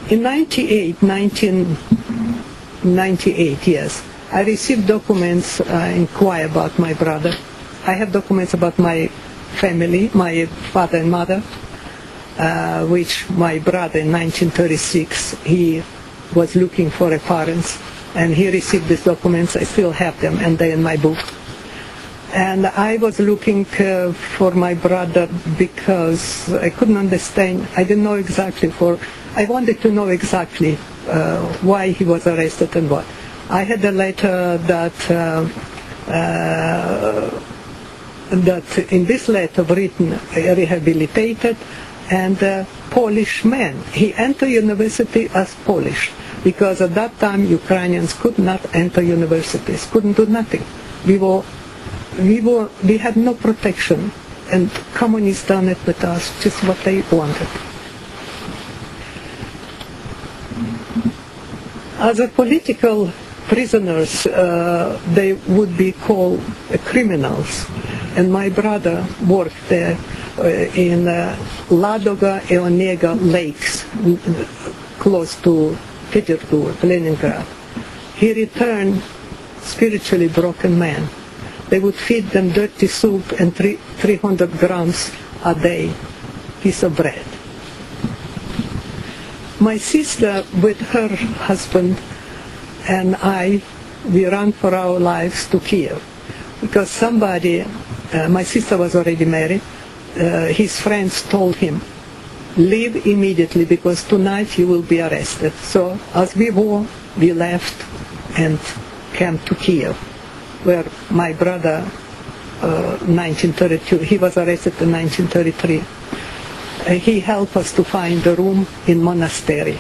In 1998, yes, I received documents inquire about my brother. I have documents about my family, my father and mother, which my brother in 1936, he was looking for a parents, and he received these documents. I still have them, and they're in my book. And I was looking for my brother because I couldn't understand. I didn't know exactly I wanted to know exactly why he was arrested and what. I had a letter that in this letter written, rehabilitated and Polish man. He entered university as Polish, because at that time Ukrainians could not enter universities, couldn't do nothing. We had no protection, and communists done it with us, just what they wanted. As a political prisoners, they would be called criminals, and my brother worked there in Ladoga and Onega lakes, close to Petersburg, Leningrad. He returned spiritually broken man. They would feed them dirty soup and 300 grams a day, piece of bread. My sister with her husband and we ran for our lives to Kiev, because somebody, my sister was already married, his friends told him, leave immediately because tonight you will be arrested. So as we left and came to Kiev, where my brother, 1932, he was arrested in 1933. He helped us to find a room in monastery.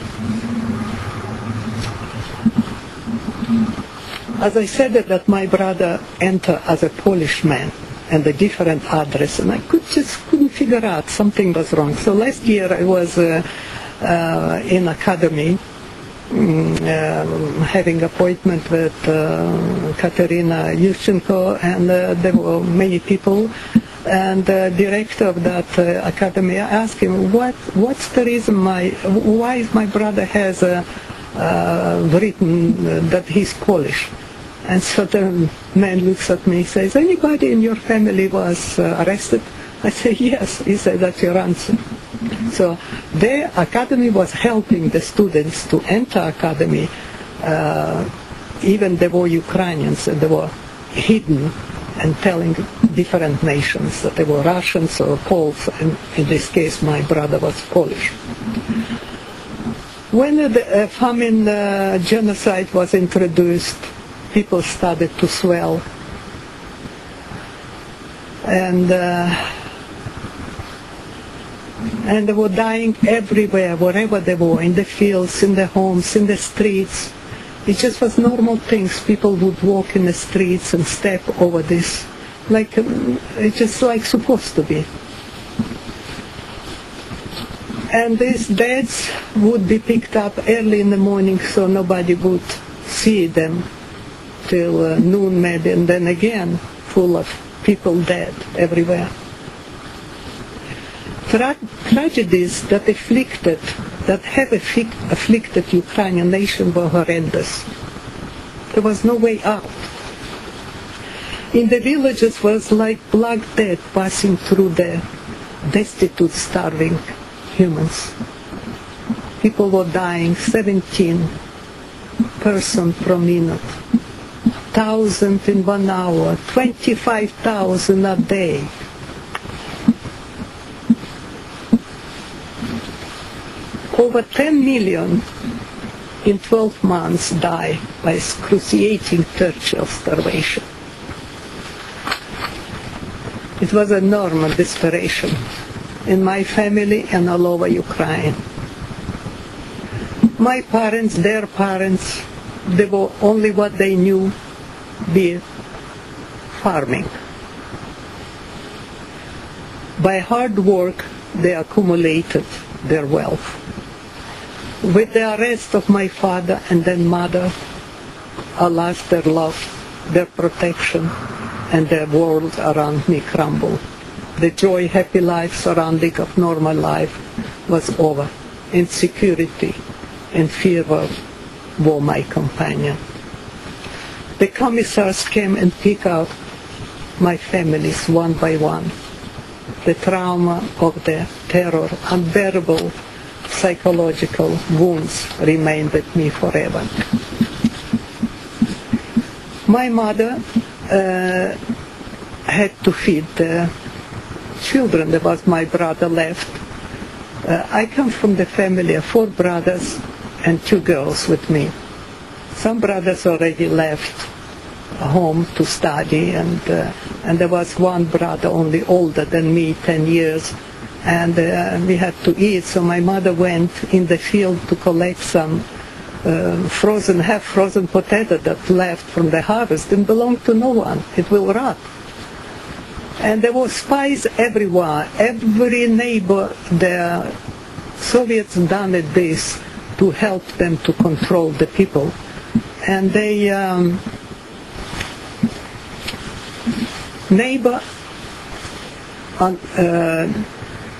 As I said that my brother entered as a Polish man and a different address, and I couldn't figure out something was wrong. So last year I was in academy, having appointment with Katerina Yushchenko, and there were many people, and the director of that academy asked him, what's the reason why my brother has written that he's Polish? And so the man looks at me and says, anybody in your family was arrested? I say, yes. He said, that's your answer. So the academy was helping the students to enter academy. Even they were Ukrainians, and they were hidden and telling different nations that they were Russians or Poles, and in this case my brother was Polish. When the famine genocide was introduced, people started to swell, and they were dying everywhere, wherever they were, in the fields, in the homes, in the streets. It just was normal things. People would walk in the streets and step over this, like it's just like supposed to be. And these deaths would be picked up early in the morning, so nobody would see them till noon maybe, and then again full of people dead everywhere. Tragedies that have afflicted Ukrainian nation were horrendous. There was no way out. In the villages was like black death passing through the destitute, starving humans. People were dying, 17 persons per minute, 1,000 in 1 hour, 25,000 a day. Over 10 million in 12 months die by excruciating torture of starvation. It was a normal desperation in my family and all over Ukraine. My parents, their parents, they were only what they knew be farming. By hard work, they accumulated their wealth. With the arrest of my father and then mother, I lost their love, their protection, and the world around me crumbled. The joy, happy life surrounding of normal life was over. Insecurity, and fear were my companion. The commissars came and picked out my families one by one. The trauma of the terror, unbearable psychological wounds remained with me forever. My mother had to feed the children. There was my brother left. I come from the family of 4 brothers and 2 girls with me. Some brothers already left home to study, and there was one brother only older than me, 10 years, and we had to eat, so my mother went in the field to collect some half-frozen potato that left from the harvest. Didn't belong to no one. It will rot. And there were spies everywhere. Every neighbor, the Soviets done this to help them to control the people. And they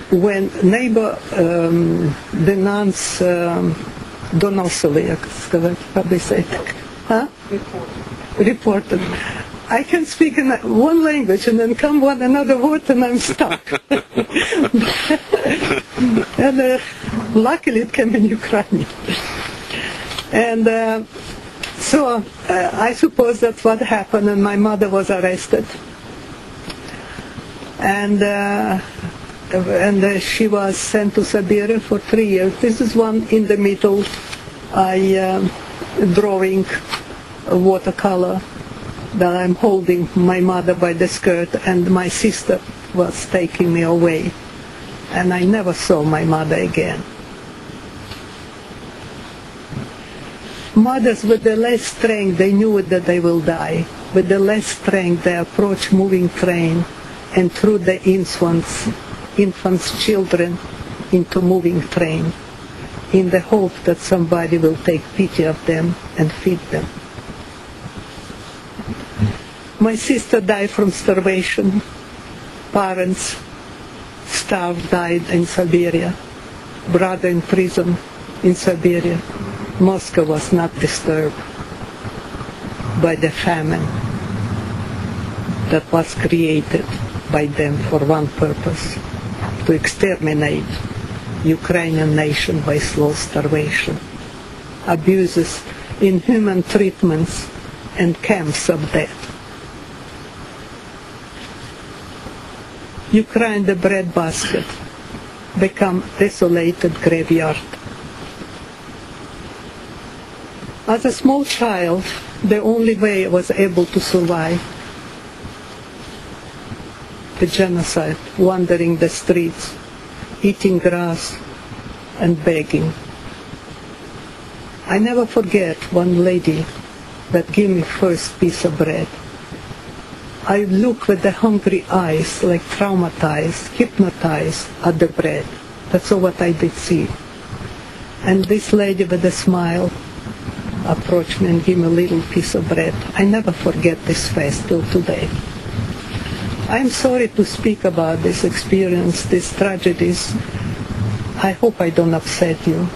when neighbor donosili, how do you say it? Huh? Reported. I can speak in one language and then come another word and I'm stuck. And luckily it came in Ukrainian. And so I suppose that's what happened, and my mother was arrested. And she was sent to Siberia for 3 years. This is one in the middle, drawing a watercolor that I'm holding my mother by the skirt, and my sister was taking me away. And I never saw my mother again. Mothers with the less strength, they knew that they will die. With the less strength, they approach moving train and threw the infants, children, into moving train in the hope that somebody will take pity of them and feed them. My sister died from starvation. Parents starved, died in Siberia. Brother in prison in Siberia. Moscow was not disturbed by the famine that was created by them for one purpose, to exterminate Ukrainian nation by slow starvation, abuses, inhuman treatments, and camps of death. Ukraine, the breadbasket, become desolated graveyard. As a small child, the only way I was able to survive the genocide, wandering the streets, eating grass and begging. I never forget one lady that gave me first piece of bread. I look with the hungry eyes, like traumatized, hypnotized at the bread. That's all what I did see. And this lady with a smile approached me and gave me a little piece of bread. I never forget this face till today. I'm sorry to speak about this experience, these tragedies. I hope I don't upset you,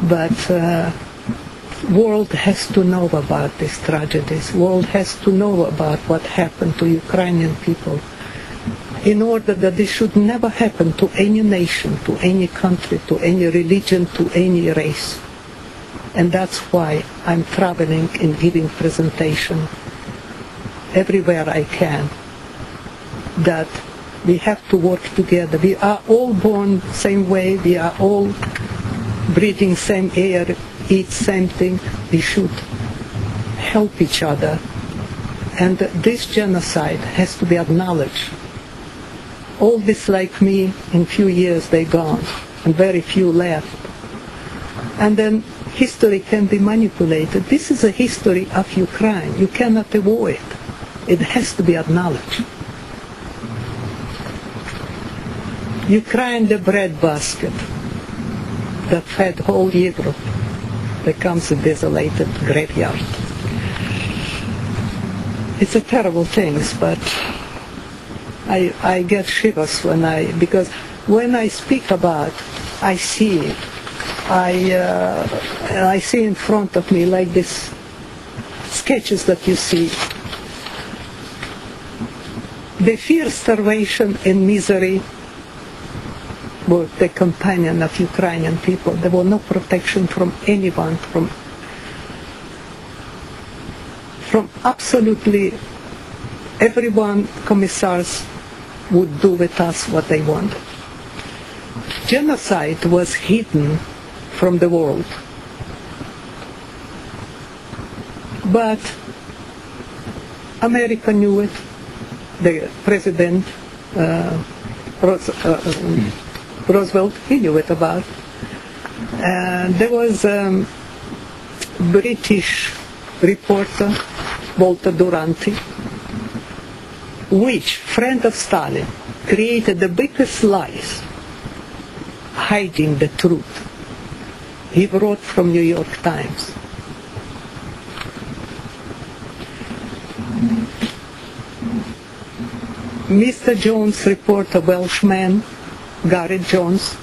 but world has to know about these tragedies. World has to know about what happened to Ukrainian people, in order that this should never happen to any nation, to any country, to any religion, to any race. And that's why I'm traveling and giving presentation everywhere I can, that we have to work together. We are all born same way, we are all breathing same air, eat same thing. We should help each other. And this genocide has to be acknowledged. All this like me, in few years they gone, and very few left. And then history can be manipulated. This is a history of Ukraine. You cannot avoid. It has to be acknowledged. Ukraine, the breadbasket that fed whole Europe, becomes a desolated graveyard. It's a terrible thing, but I get shivers because when I speak about, I see I see in front of me like these sketches that you see. The fear, starvation, and misery were the companion of Ukrainian people. There was no protection from anyone, from absolutely everyone. Commissars would do with us what they wanted. Genocide was hidden from the world. But America knew it. The President Roosevelt, he knew it about. There was a British reporter, Walter Duranty, which, friend of Stalin, created the biggest lies, hiding the truth. He wrote from New York Times. Mr. Jones, reporter, Welshman, Garrett Jones,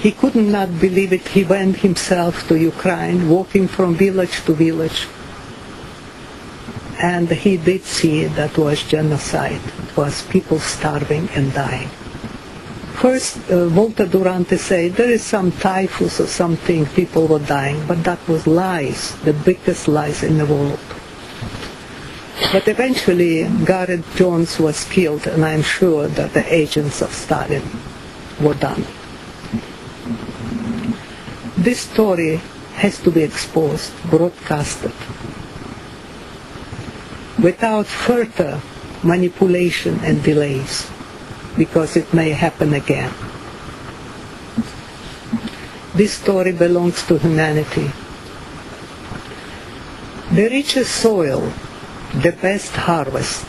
he could not believe it. He went himself to Ukraine, walking from village to village. And he did see that was genocide. It was people starving and dying. First, Walter Duranty said there is some typhus or something, people were dying, but that was lies, the biggest lies in the world. But eventually, Garrett Jones was killed, and I'm sure that the agents of Stalin were done. This story has to be exposed, broadcasted, without further manipulation and delays, because it may happen again. This story belongs to humanity. The richest soil, the best harvest,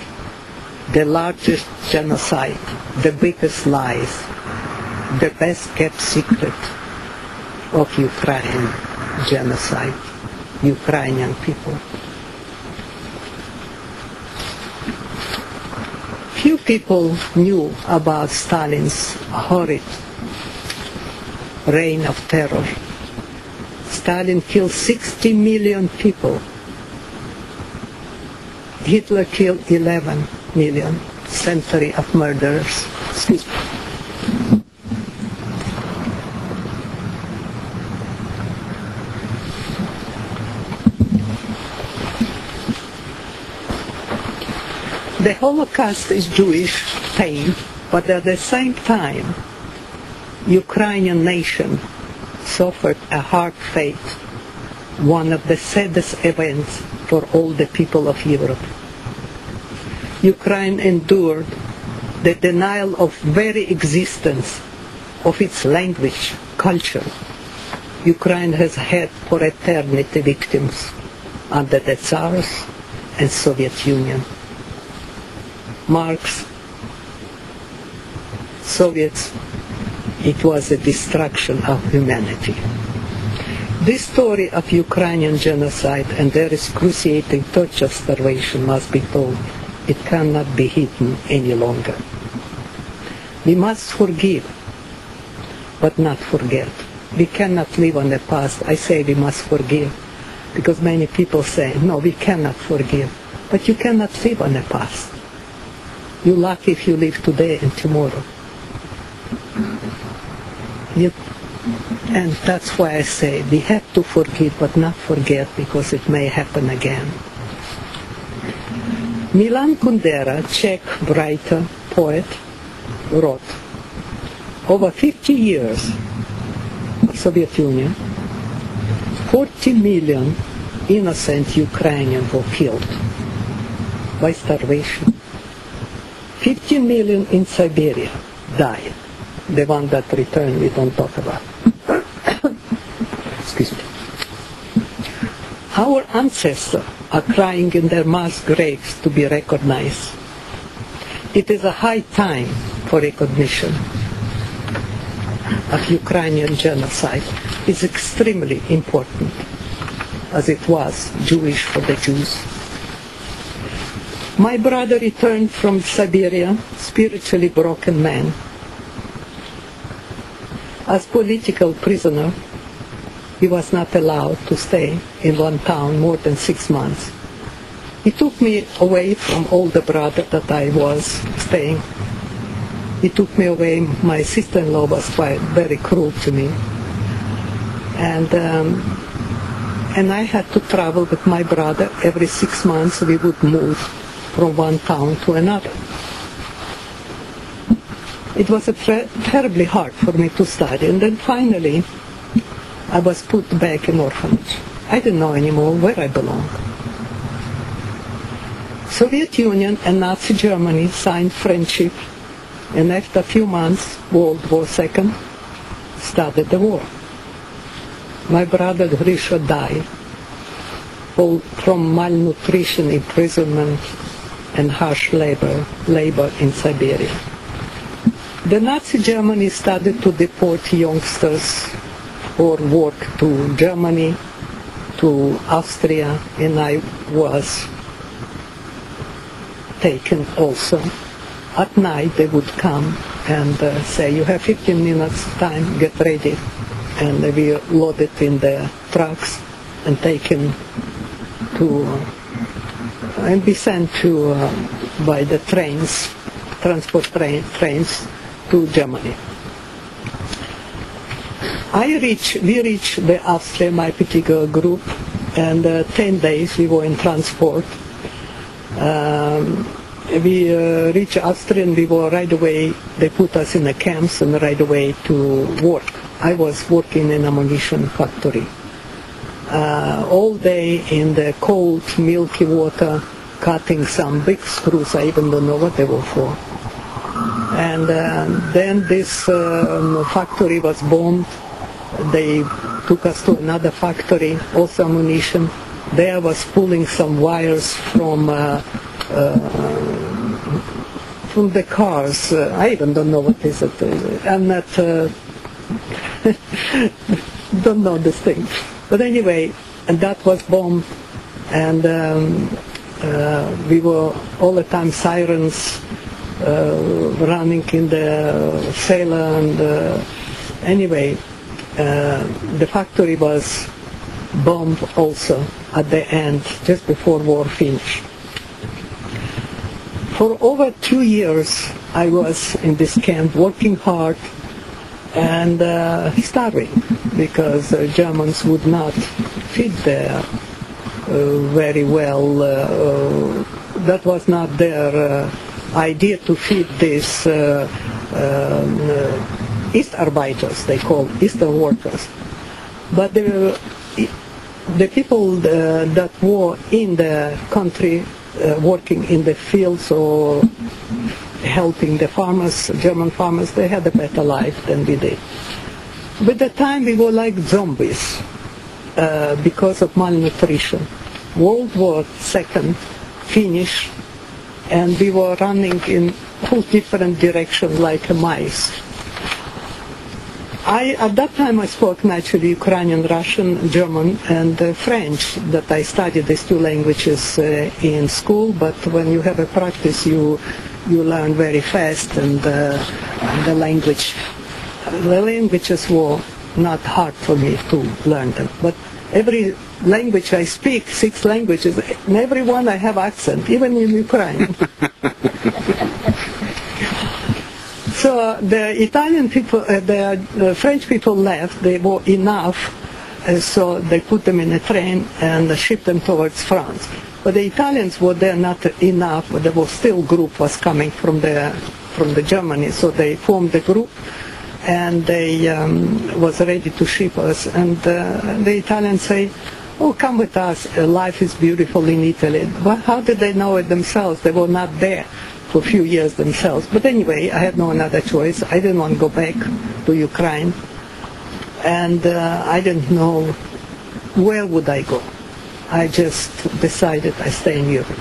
the largest genocide, the biggest lies, the best kept secret of Ukrainian genocide, Ukrainian people. Few people knew about Stalin's horrid reign of terror. Stalin killed 60 million people. Hitler killed 11 million, century of murderers. Excuse me. The Holocaust is Jewish pain, but at the same time, Ukrainian nation suffered a hard fate, one of the saddest events for all the people of Europe. Ukraine endured the denial of very existence of its language, culture. Ukraine has had for eternity victims under the Tsars and Soviet Union. Marx, Soviets, it was a destruction of humanity. This story of Ukrainian genocide and their excruciating torture, starvation must be told. It cannot be hidden any longer. We must forgive, but not forget. We cannot live on the past. I say we must forgive, because many people say, no, we cannot forgive. But you cannot live on the past. You're lucky if you live today and tomorrow. And that's why I say we have to forgive but not forget, because it may happen again. Milan Kundera, Czech writer, poet, wrote, over 50 years of Soviet Union, 40 million innocent Ukrainians were killed by starvation. 15 million in Siberia died. The one that returned we don't talk about. Excuse me. Our ancestors are crying in their mass graves to be recognized. It is a high time for recognition of Ukrainian genocide. It's extremely important, as it was Jewish for the Jews. My brother returned from Siberia, spiritually broken man. As political prisoner, he was not allowed to stay in one town more than 6 months. He took me away from older brother that I was staying. He took me away. My sister-in-law was quite very cruel to me. And I had to travel with my brother. Every 6 months we would move from one town to another. It was terribly hard for me to study. And then finally, I was put back in orphanage. I didn't know anymore where I belonged. Soviet Union and Nazi Germany signed friendship, and after a few months, World War II started the war. My brother Grisha died from malnutrition, imprisonment, and harsh labor in Siberia. The Nazi Germany started to deport youngsters or work to Germany, to Austria, and I was taken also. At night they would come and say, you have 15 minutes time, get ready. And we loaded in the trucks and taken to, and be sent to, by the trains, transport trains to Germany. We reached the Austria, my particular group, and 10 days we were in transport. We reached Austria and we were right away, they put us in the camps and right away to work. I was working in a ammunition factory. All day in the cold, milky water, cutting some big screws. I even don't know what they were for. And then this factory was bombed. They took us to another factory, also ammunition. There I was pulling some wires from the cars. I even don't know what is it. I'm not, don't know this thing. But anyway, and that was bombed, and we were all the time sirens running in the cellar, and anyway, the factory was bombed also at the end, just before war finished. For over 2 years I was in this camp working hard and starving because Germans would not feed there very well. That was not their idea to feed these Eastarbeiters, they call Eastern workers. But the people that were in the country working in the fields or helping the farmers, German farmers, they had a better life than we did. With the time we were like zombies because of malnutrition. World War II finished and we were running in two different directions like mice. At that time I spoke naturally Ukrainian, Russian, German and French, that I studied these two languages in school, but when you have a practice you learn very fast, and the languages were not hard for me to learn them. But every language I speak, 6 languages, in every one I have accent, even in Ukrainian. So the Italian people, the French people left, they were enough, so they put them in a train and shipped them towards France. But the Italians were there not enough, but there was still group was coming from the Germany, so they formed the group and they was ready to ship us. And the Italians say, oh, come with us, life is beautiful in Italy. Well, how did they know it themselves? They were not there for a few years themselves. But anyway, I had no another choice. I didn't want to go back to Ukraine, and I didn't know where would I go. I just decided I stay in Europe.